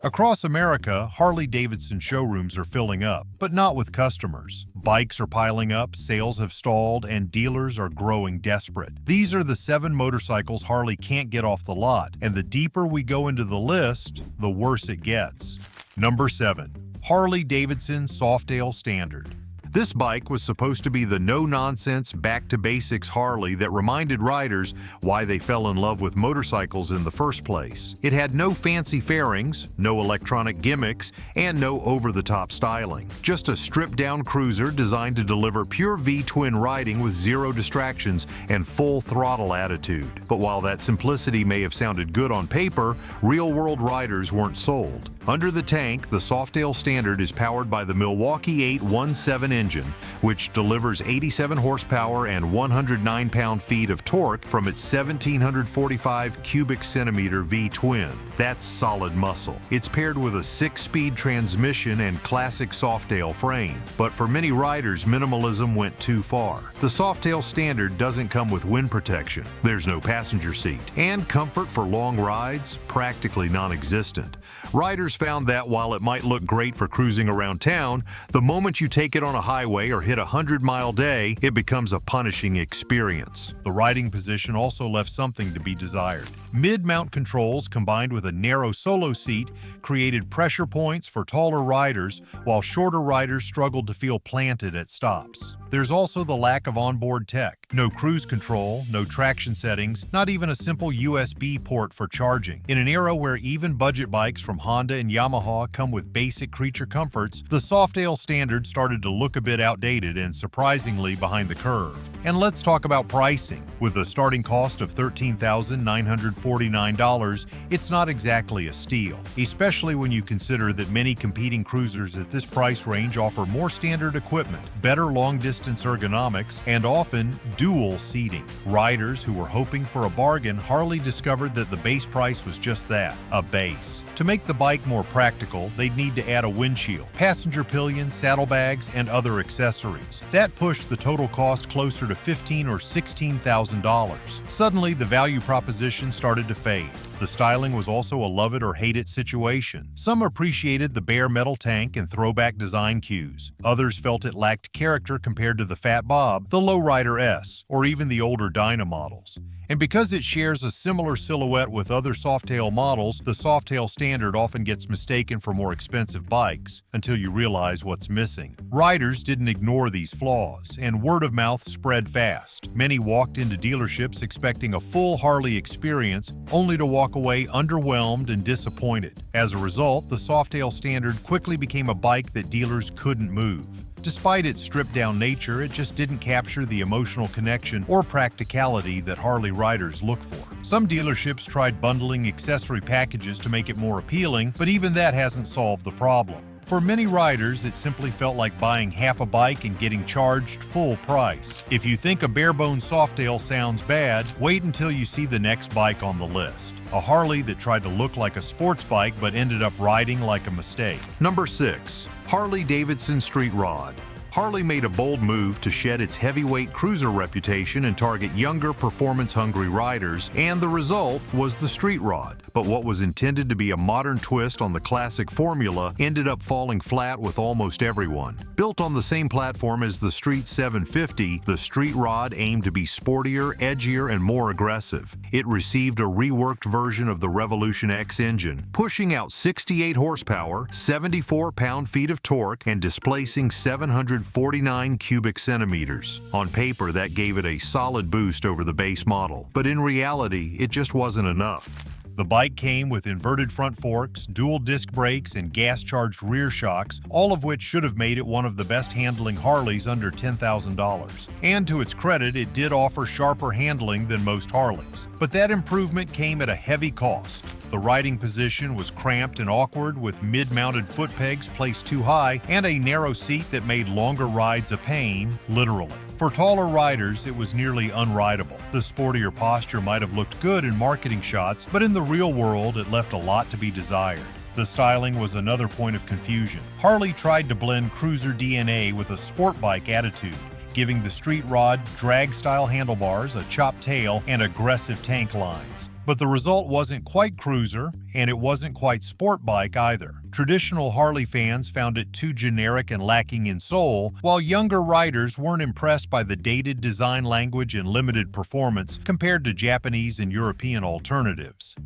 Across America, Harley-Davidson showrooms are filling up, but not with customers. Bikes are piling up, sales have stalled, and dealers are growing desperate. These are the 7 motorcycles Harley can't get off the lot, and the deeper we go into the list, the worse it gets. Number 7. Harley-Davidson Softail Standard. This bike was supposed to be the no-nonsense, back-to-basics Harley that reminded riders why they fell in love with motorcycles in the first place. It had no fancy fairings, no electronic gimmicks, and no over-the-top styling. Just a stripped-down cruiser designed to deliver pure V-twin riding with zero distractions and full throttle attitude. But while that simplicity may have sounded good on paper, real-world riders weren't sold. Under the tank, the Softail Standard is powered by the Milwaukee 817 engine, which delivers 87 horsepower and 109 pound-feet of torque from its 1,745 cubic centimeter V-twin. That's solid muscle. It's paired with a 6-speed transmission and classic Softail frame. But for many riders, minimalism went too far. The Softail Standard doesn't come with wind protection, there's no passenger seat, and comfort for long rides, practically non-existent. Riders found that while it might look great for cruising around town, the moment you take it on a highway or hit a 100-mile day, it becomes a punishing experience. The riding position also left something to be desired. Mid-mount controls combined with a narrow solo seat created pressure points for taller riders, while shorter riders struggled to feel planted at stops. There's also the lack of onboard tech. No cruise control, no traction settings, not even a simple USB port for charging. In an era where even budget bikes from Honda and Yamaha come with basic creature comforts, the Softail Standard started to look a bit outdated and surprisingly behind the curve. And let's talk about pricing. With a starting cost of $13,949, it's not exactly a steal, especially when you consider that many competing cruisers at this price range offer more standard equipment, better long-distance ergonomics, and often dual seating. Riders who were hoping for a bargain, Harley discovered that the base price was just that, a base. To make the bike more practical, they'd need to add a windshield, passenger pillion, saddlebags, and other accessories. That pushed the total cost closer to $15,000 or $16,000. Suddenly, the value proposition started to fade. The styling was also a love-it-or-hate-it situation. Some appreciated the bare metal tank and throwback design cues. Others felt it lacked character compared to the Fat Bob, the Lowrider S, or even the older Dyna models. And because it shares a similar silhouette with other Softail models, the Softail Standard often gets mistaken for more expensive bikes until you realize what's missing. Riders didn't ignore these flaws, and word of mouth spread fast. Many walked into dealerships expecting a full Harley experience, only to walk away underwhelmed and disappointed. As a result, the Softail Standard quickly became a bike that dealers couldn't move. Despite its stripped-down nature, it just didn't capture the emotional connection or practicality that Harley riders look for. Some dealerships tried bundling accessory packages to make it more appealing, but even that hasn't solved the problem. For many riders, it simply felt like buying half a bike and getting charged full price. If you think a bare-bones Softail sounds bad, wait until you see the next bike on the list. A Harley that tried to look like a sports bike but ended up riding like a mistake. Number 6. HarleyDavidson Street Rod. Harley made a bold move to shed its heavyweight cruiser reputation and target younger, performance-hungry riders, and the result was the Street Rod. But what was intended to be a modern twist on the classic formula ended up falling flat with almost everyone. Built on the same platform as the Street 750, the Street Rod aimed to be sportier, edgier, and more aggressive. It received a reworked version of the Revolution X engine, pushing out 68 horsepower, 74 pound-feet of torque, and displacing 749 cubic centimeters. On paper, that gave it a solid boost over the base model, but in reality, it just wasn't enough. The bike came with inverted front forks, dual disc brakes, and gas-charged rear shocks, all of which should have made it one of the best handling Harleys under $10,000. And to its credit, it did offer sharper handling than most Harleys. But that improvement came at a heavy cost. The riding position was cramped and awkward, with mid-mounted foot pegs placed too high and a narrow seat that made longer rides a pain, literally. For taller riders, it was nearly unrideable. The sportier posture might have looked good in marketing shots, but in the real world, it left a lot to be desired. The styling was another point of confusion. Harley tried to blend cruiser DNA with a sport bike attitude, giving the Street Rod drag-style handlebars, a chopped tail, and aggressive tank lines. But the result wasn't quite cruiser, and it wasn't quite sport bike either. Traditional Harley fans found it too generic and lacking in soul, while younger riders weren't impressed by the dated design language and limited performance compared to Japanese and European alternatives.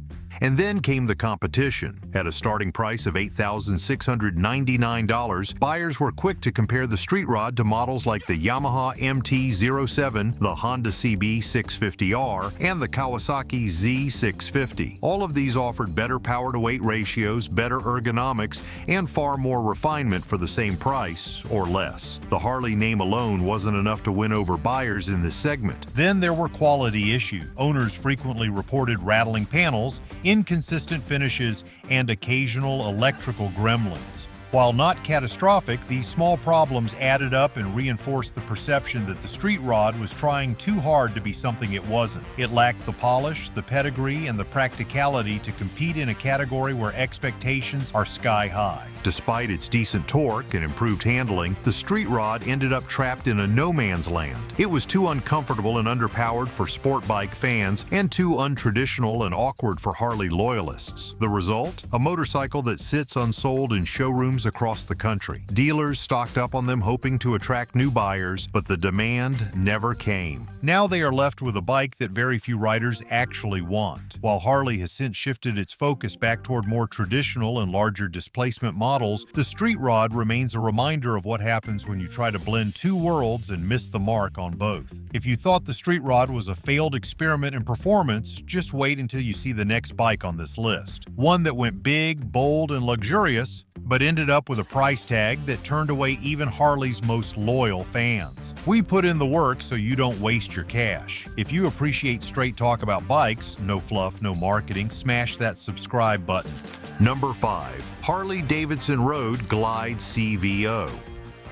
And then came the competition. At a starting price of $8,699, buyers were quick to compare the Street Rod to models like the Yamaha MT-07, the Honda CB650R, and the Kawasaki Z650. All of these offered better power-to-weight ratios, better ergonomics, and far more refinement for the same price or less. The Harley name alone wasn't enough to win over buyers in this segment. Then there were quality issues. Owners frequently reported rattling panels, inconsistent finishes, and occasional electrical gremlins. While not catastrophic, these small problems added up and reinforced the perception that the Street Rod was trying too hard to be something it wasn't. It lacked the polish, the pedigree, and the practicality to compete in a category where expectations are sky high. Despite its decent torque and improved handling, the Street Rod ended up trapped in a no-man's land. It was too uncomfortable and underpowered for sport bike fans and too untraditional and awkward for Harley loyalists. The result? A motorcycle that sits unsold in showrooms across the country. Dealers stocked up on them hoping to attract new buyers, but the demand never came. Now they are left with a bike that very few riders actually want. While Harley has since shifted its focus back toward more traditional and larger displacement models, the Street Rod remains a reminder of what happens when you try to blend two worlds and miss the mark on both. If you thought the Street Rod was a failed experiment in performance, just wait until you see the next bike on this list. One that went big, bold, and luxurious, but ended up with a price tag that turned away even Harley's most loyal fans. We put in the work so you don't waste your cash. If you appreciate straight talk about bikes, no fluff, no marketing, smash that subscribe button. Number 5. Harley-Davidson Road Glide CVO.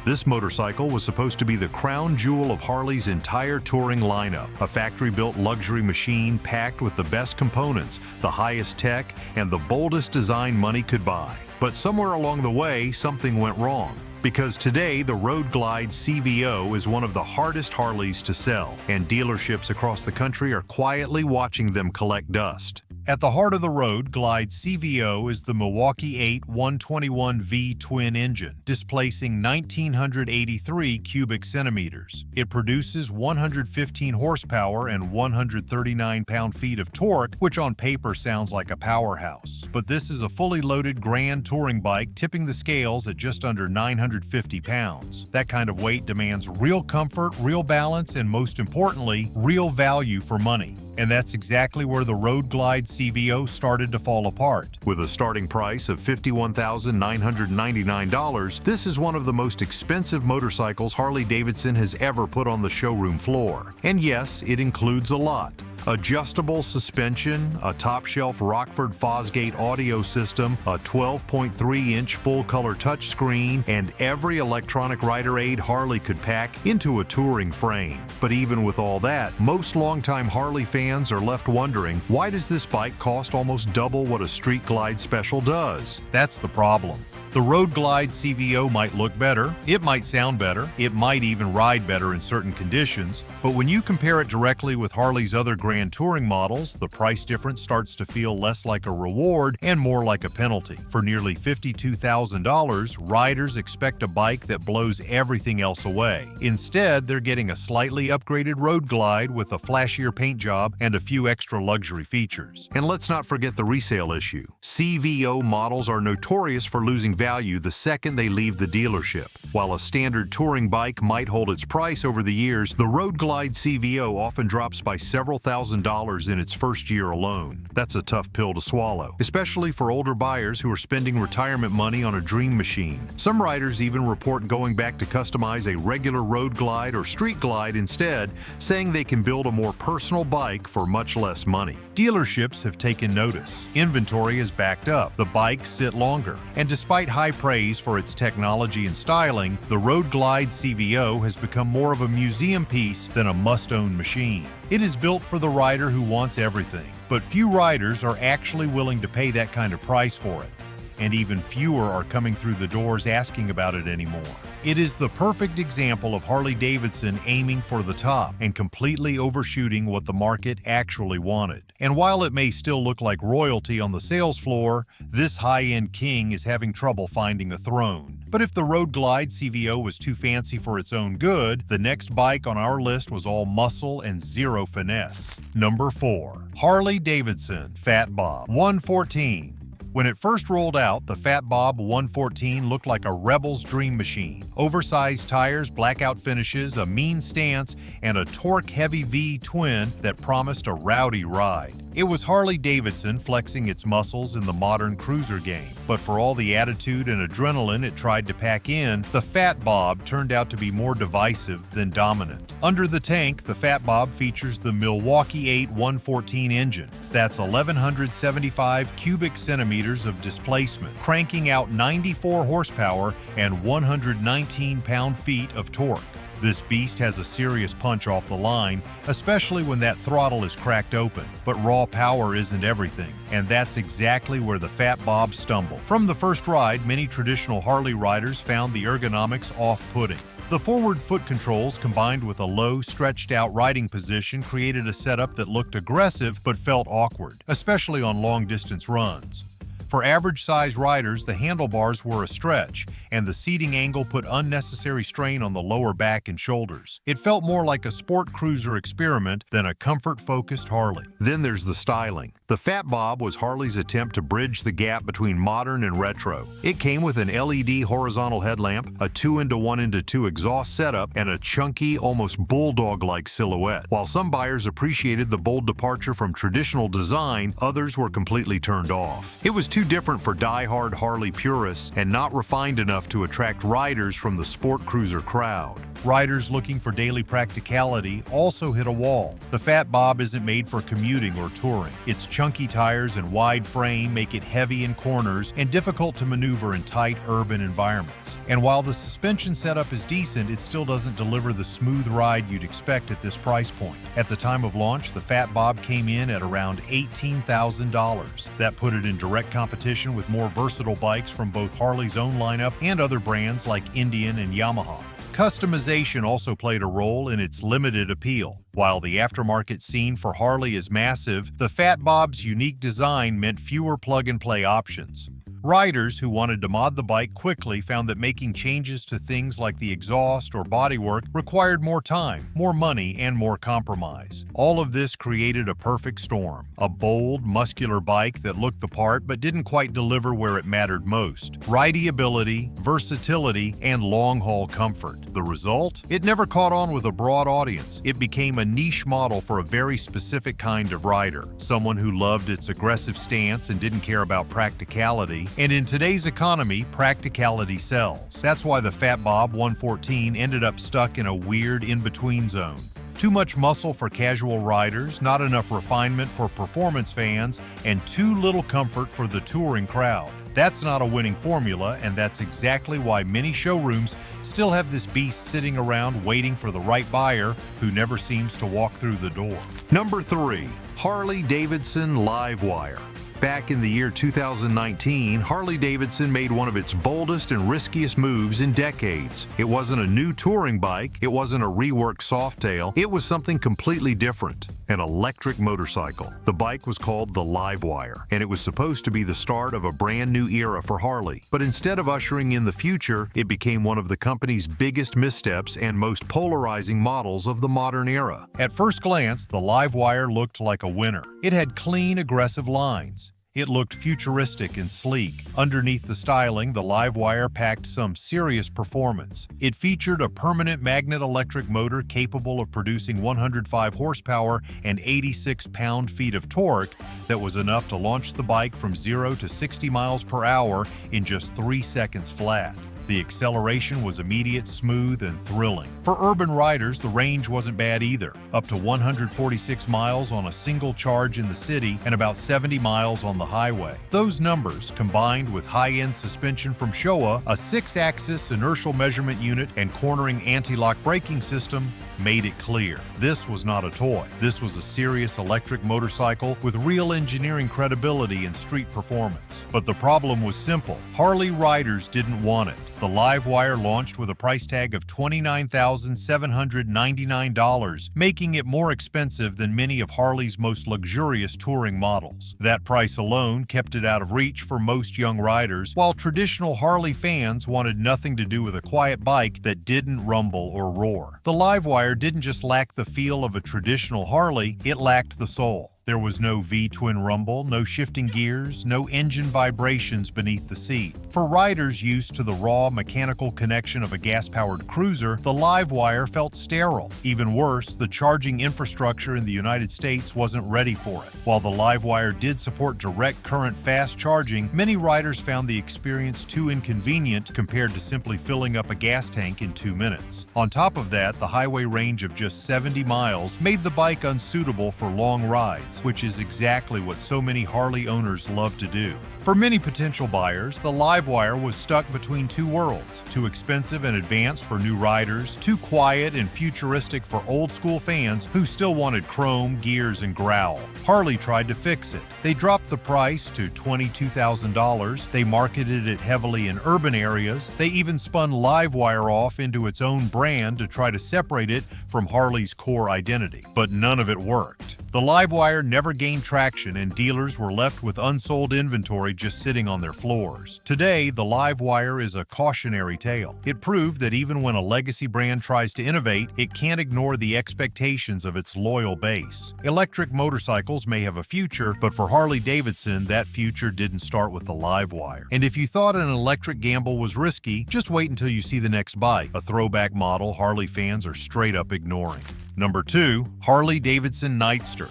This motorcycle was supposed to be the crown jewel of Harley's entire touring lineup, a factory-built luxury machine packed with the best components, the highest tech, and the boldest design money could buy. But somewhere along the way, something went wrong. Because today, the Road Glide CVO is one of the hardest Harleys to sell, and dealerships across the country are quietly watching them collect dust. At the heart of the Road Glide CVO is the Milwaukee 8 121V twin engine, displacing 1,983 cubic centimeters. It produces 115 horsepower and 139 pound-feet of torque, which on paper sounds like a powerhouse. But this is a fully loaded grand touring bike, tipping the scales at just under 950 pounds. That kind of weight demands real comfort, real balance, and most importantly, real value for money. And that's exactly where the Road Glide CVO started to fall apart. With a starting price of $51,999, this is one of the most expensive motorcycles Harley-Davidson has ever put on the showroom floor. And yes, it includes a lot. Adjustable suspension, a top-shelf Rockford Fosgate audio system, a 12.3-inch full-color touchscreen, and every electronic rider aid Harley could pack into a touring frame. But even with all that, most longtime Harley fans are left wondering, why does this bike cost almost double what a Street Glide Special does? That's the problem. The Road Glide CVO might look better, it might sound better, it might even ride better in certain conditions, but when you compare it directly with Harley's other grand touring models, the price difference starts to feel less like a reward and more like a penalty. For nearly $52,000, riders expect a bike that blows everything else away. Instead, they're getting a slightly upgraded Road Glide with a flashier paint job and a few extra luxury features. And let's not forget the resale issue. CVO models are notorious for losing value the second they leave the dealership. While a standard touring bike might hold its price over the years, the Road Glide CVO often drops by several $1,000s in its first year alone. That's a tough pill to swallow, especially for older buyers who are spending retirement money on a dream machine. Some riders even report going back to customize a regular Road Glide or Street Glide instead, saying they can build a more personal bike for much less money. Dealerships have taken notice. Inventory is backed up, the bikes sit longer, and despite high praise for its technology and styling, the Road Glide CVO has become more of a museum piece than a must-own machine. It is built for the rider who wants everything, but few riders are actually willing to pay that kind of price for it, and even fewer are coming through the doors asking about it anymore. It is the perfect example of Harley-Davidson aiming for the top and completely overshooting what the market actually wanted. And while it may still look like royalty on the sales floor, this high-end king is having trouble finding a throne. But if the Road Glide CVO was too fancy for its own good, the next bike on our list was all muscle and zero finesse. Number 4. Harley-Davidson Fat Bob 114. When it first rolled out, the Fat Bob 114 looked like a rebel's dream machine. Oversized tires, blackout finishes, a mean stance, and a torque-heavy V-twin that promised a rowdy ride. It was Harley-Davidson flexing its muscles in the modern cruiser game. But for all the attitude and adrenaline it tried to pack in, the Fat Bob turned out to be more divisive than dominant. Under the tank, the Fat Bob features the Milwaukee 8 114 engine. That's 1,175 cubic centimeters of displacement, cranking out 94 horsepower and 119 pound-feet of torque. This beast has a serious punch off the line, especially when that throttle is cracked open. But raw power isn't everything, and that's exactly where the Fat Bob stumbled. From the first ride, many traditional Harley riders found the ergonomics off-putting. The forward foot controls combined with a low, stretched-out riding position created a setup that looked aggressive but felt awkward, especially on long-distance runs. For average-size riders, the handlebars were a stretch, and the seating angle put unnecessary strain on the lower back and shoulders. It felt more like a sport cruiser experiment than a comfort-focused Harley. Then there's the styling. The Fat Bob was Harley's attempt to bridge the gap between modern and retro. It came with an LED horizontal headlamp, a 2-into-1-into-2 exhaust setup, and a chunky, almost bulldog-like silhouette. While some buyers appreciated the bold departure from traditional design, others were completely turned off. It was too different for die-hard Harley purists and not refined enough to attract riders from the sport cruiser crowd. Riders looking for daily practicality also hit a wall. The Fat Bob isn't made for commuting or touring. Its chunky tires and wide frame make it heavy in corners and difficult to maneuver in tight urban environments. And while the suspension setup is decent, it still doesn't deliver the smooth ride you'd expect at this price point. At the time of launch, the Fat Bob came in at around $18,000. That put it in direct competition with more versatile bikes from both Harley's own lineup and other brands like Indian and Yamaha. Customization also played a role in its limited appeal. While the aftermarket scene for Harley is massive, the Fat Bob's unique design meant fewer plug-and-play options. Riders who wanted to mod the bike quickly found that making changes to things like the exhaust or bodywork required more time, more money, and more compromise. All of this created a perfect storm. A bold, muscular bike that looked the part but didn't quite deliver where it mattered most. Rideability, versatility, and long-haul comfort. The result? It never caught on with a broad audience. It became a niche model for a very specific kind of rider. Someone who loved its aggressive stance and didn't care about practicality. And in today's economy, practicality sells. That's why the Fat Bob 114 ended up stuck in a weird in-between zone. Too much muscle for casual riders, not enough refinement for performance fans, and too little comfort for the touring crowd. That's not a winning formula, and that's exactly why many showrooms still have this beast sitting around waiting for the right buyer who never seems to walk through the door. Number 3. Harley-Davidson Livewire. Back in the year 2019, Harley-Davidson made one of its boldest and riskiest moves in decades. It wasn't a new touring bike, it wasn't a reworked Softail, it was something completely different, an electric motorcycle. The bike was called the Livewire, and it was supposed to be the start of a brand new era for Harley. But instead of ushering in the future, it became one of the company's biggest missteps and most polarizing models of the modern era. At first glance, the Livewire looked like a winner. It had clean, aggressive lines. It looked futuristic and sleek. Underneath the styling, the Livewire packed some serious performance. It featured a permanent magnet electric motor capable of producing 105 horsepower and 86 pound-feet of torque that was enough to launch the bike from 0 to 60 miles per hour in just 3 seconds flat. The acceleration was immediate, smooth, and thrilling. For urban riders, the range wasn't bad either, up to 146 miles on a single charge in the city and about 70 miles on the highway. Those numbers, combined with high-end suspension from Showa, a 6-axis inertial measurement unit, and cornering anti-lock braking system, made it clear. This was not a toy. This was a serious electric motorcycle with real engineering credibility and street performance. But the problem was simple. Harley riders didn't want it. The Livewire launched with a price tag of $29,799, making it more expensive than many of Harley's most luxurious touring models. That price alone kept it out of reach for most young riders, while traditional Harley fans wanted nothing to do with a quiet bike that didn't rumble or roar. The Livewire didn't just lack the feel of a traditional Harley, it lacked the soul. There was no V-twin rumble, no shifting gears, no engine vibrations beneath the seat. For riders used to the raw mechanical connection of a gas-powered cruiser, the Livewire felt sterile. Even worse, the charging infrastructure in the United States wasn't ready for it. While the Livewire did support direct current fast charging, many riders found the experience too inconvenient compared to simply filling up a gas tank in 2 minutes. On top of that, the highway range of just 70 miles made the bike unsuitable for long rides, which is exactly what so many Harley owners love to do. For many potential buyers, the Livewire was stuck between two worlds: too expensive and advanced for new riders, too quiet and futuristic for old-school fans who still wanted chrome, gears, and growl. Harley tried to fix it. They dropped the price to $22,000, they marketed it heavily in urban areas, they even spun Livewire off into its own brand to try to separate it from Harley's core identity. But none of it worked. The Livewire never gained traction, and dealers were left with unsold inventory just sitting on their floors. Today, the Livewire is a cautionary tale. It proved that even when a legacy brand tries to innovate, it can't ignore the expectations of its loyal base. Electric motorcycles may have a future, but for Harley-Davidson, that future didn't start with the Livewire. And if you thought an electric gamble was risky, just wait until you see the next bike, a throwback model Harley fans are straight up ignoring. Number 2, Harley-Davidson Nightster.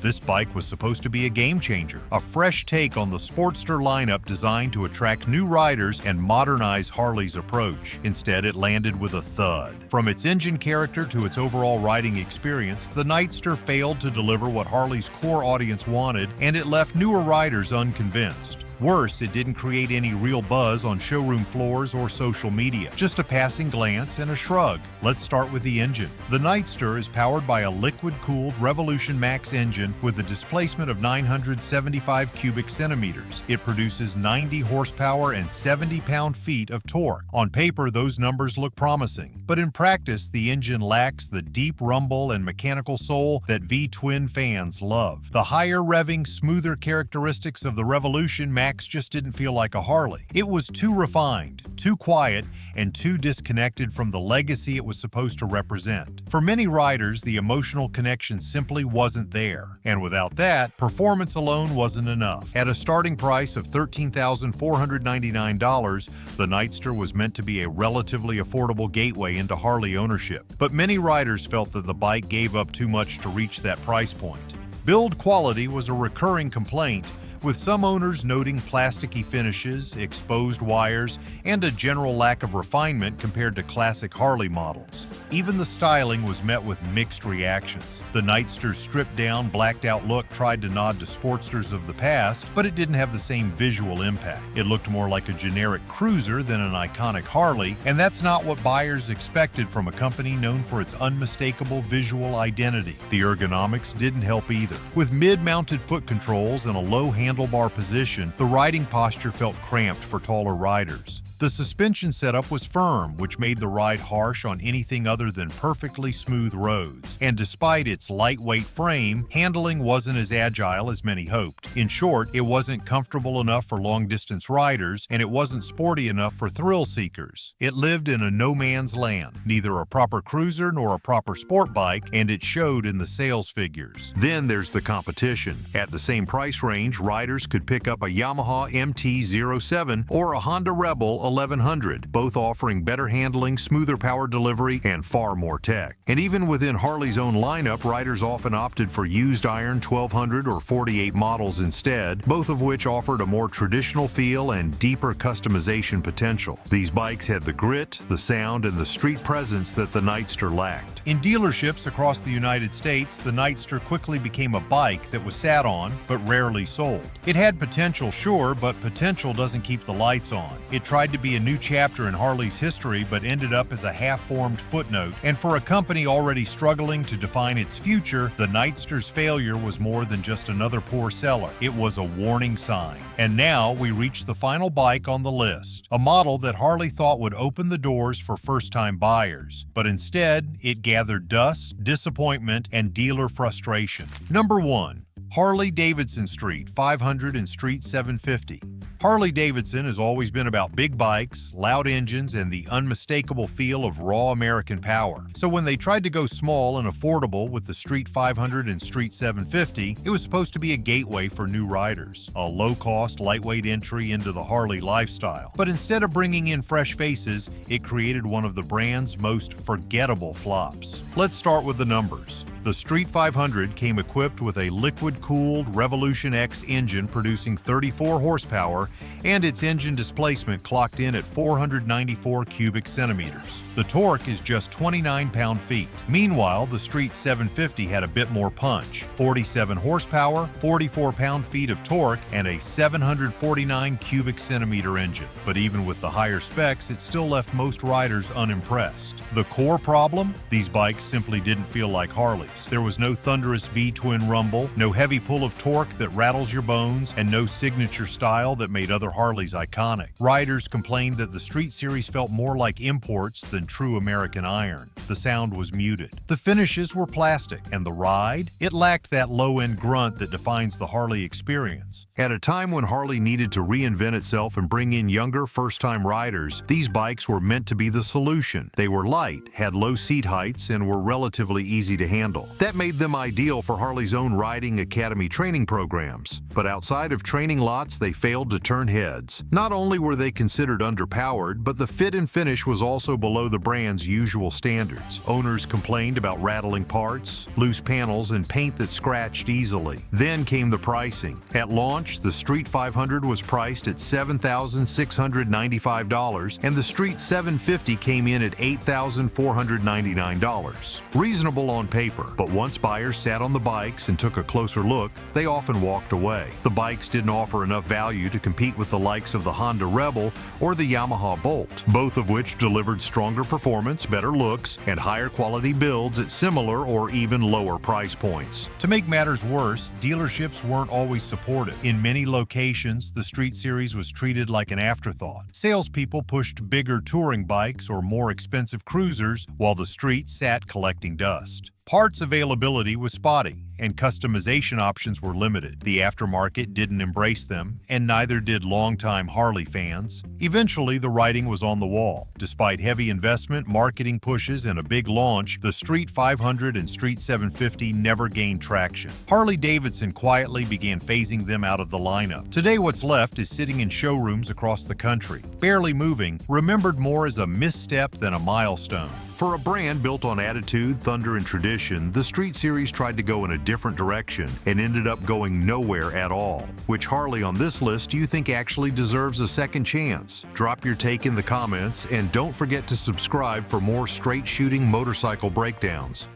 This bike was supposed to be a game changer, a fresh take on the Sportster lineup designed to attract new riders and modernize Harley's approach. Instead, it landed with a thud. From its engine character to its overall riding experience, the Nightster failed to deliver what Harley's core audience wanted, and it left newer riders unconvinced. Worse, it didn't create any real buzz on showroom floors or social media, just a passing glance and a shrug. Let's start with the engine. The Nightster is powered by a liquid-cooled Revolution Max engine with a displacement of 975 cubic centimeters. It produces 90 horsepower and 70 pound-feet of torque. On paper, those numbers look promising, but in practice, the engine lacks the deep rumble and mechanical soul that V-twin fans love. The higher revving, smoother characteristics of the Revolution Max just didn't feel like a Harley. It was too refined, too quiet, and too disconnected from the legacy it was supposed to represent. For many riders, the emotional connection simply wasn't there. And without that, performance alone wasn't enough. At a starting price of $13,499, the Nightster was meant to be a relatively affordable gateway into Harley ownership. But many riders felt that the bike gave up too much to reach that price point. Build quality was a recurring complaint, with some owners noting plasticky finishes, exposed wires, and a general lack of refinement compared to classic Harley models. Even the styling was met with mixed reactions. The Nightster's stripped-down, blacked-out look tried to nod to Sportsters of the past, but it didn't have the same visual impact. It looked more like a generic cruiser than an iconic Harley, and that's not what buyers expected from a company known for its unmistakable visual identity. The ergonomics didn't help either. With mid-mounted foot controls and a low handlebar position, the riding posture felt cramped for taller riders. The suspension setup was firm, which made the ride harsh on anything other than perfectly smooth roads. And despite its lightweight frame, handling wasn't as agile as many hoped. In short, it wasn't comfortable enough for long-distance riders, and it wasn't sporty enough for thrill seekers. It lived in a no-man's land, neither a proper cruiser nor a proper sport bike, and it showed in the sales figures. Then there's the competition. At the same price range, riders could pick up a Yamaha MT-07 or a Honda Rebel 1100, both offering better handling, smoother power delivery, and far more tech. And even within Harley's own lineup, riders often opted for used iron 1200 or 48 models instead, both of which offered a more traditional feel and deeper customization potential. These bikes had the grit, the sound, and the street presence that the Nightster lacked. In dealerships across the United States, the Nightster quickly became a bike that was sat on, but rarely sold. It had potential, sure, but potential doesn't keep the lights on. It tried to to be a new chapter in Harley's history but ended up as a half-formed footnote, and for a company already struggling to define its future, the Nightster's failure was more than just another poor seller. It was a warning sign. And now we reach the final bike on the list, a model that Harley thought would open the doors for first-time buyers, but instead it gathered dust, disappointment, and dealer frustration. Number 1. Harley-Davidson Street 500 and Street 750. Harley-Davidson has always been about big bikes, loud engines, and the unmistakable feel of raw American power. So when they tried to go small and affordable with the Street 500 and Street 750, it was supposed to be a gateway for new riders, a low-cost, lightweight entry into the Harley lifestyle. But instead of bringing in fresh faces, it created one of the brand's most forgettable flops. Let's start with the numbers. The Street 500 came equipped with a liquid-cooled Revolution X engine producing 34 horsepower, and its engine displacement clocked in at 494 cubic centimeters. The torque is just 29 pound-feet. Meanwhile, the Street 750 had a bit more punch, 47 horsepower, 44 pound-feet of torque, and a 749 cubic centimeter engine. But even with the higher specs, it still left most riders unimpressed. The core problem? These bikes simply didn't feel like Harleys. There was no thunderous V-twin rumble, no heavy pull of torque that rattles your bones, and no signature style that made other Harleys iconic. Riders complained that the Street Series felt more like imports than true American iron. The sound was muted. The finishes were plastic, and the ride? It lacked that low-end grunt that defines the Harley experience. At a time when Harley needed to reinvent itself and bring in younger, first-time riders, these bikes were meant to be the solution. They were light, had low seat heights, and were relatively easy to handle. That made them ideal for Harley's own riding academy training programs. But outside of training lots, they failed to turn heads. Not only were they considered underpowered, but the fit and finish was also below the brand's usual standards. Owners complained about rattling parts, loose panels, and paint that scratched easily. Then came the pricing. At launch, the Street 500 was priced at $7,695, and the Street 750 came in at $8,499. Reasonable on paper, but once buyers sat on the bikes and took a closer look, they often walked away. The bikes didn't offer enough value to compete with the likes of the Honda Rebel or the Yamaha Bolt, both of which delivered stronger performance, better looks, and higher quality builds at similar or even lower price points. To make matters worse, dealerships weren't always supportive. In many locations, the Street Series was treated like an afterthought. Salespeople pushed bigger touring bikes or more expensive cruisers, while the Street sat collecting dust. Parts availability was spotty, and customization options were limited. The aftermarket didn't embrace them, and neither did longtime Harley fans. Eventually, the writing was on the wall. Despite heavy investment, marketing pushes, and a big launch, the Street 500 and Street 750 never gained traction. Harley-Davidson quietly began phasing them out of the lineup. Today, what's left is sitting in showrooms across the country, barely moving, remembered more as a misstep than a milestone. For a brand built on attitude, thunder, and tradition, the Street Series tried to go in a different direction and ended up going nowhere at all. Which Harley on this list do you think actually deserves a second chance? Drop your take in the comments, and don't forget to subscribe for more straight-shooting motorcycle breakdowns.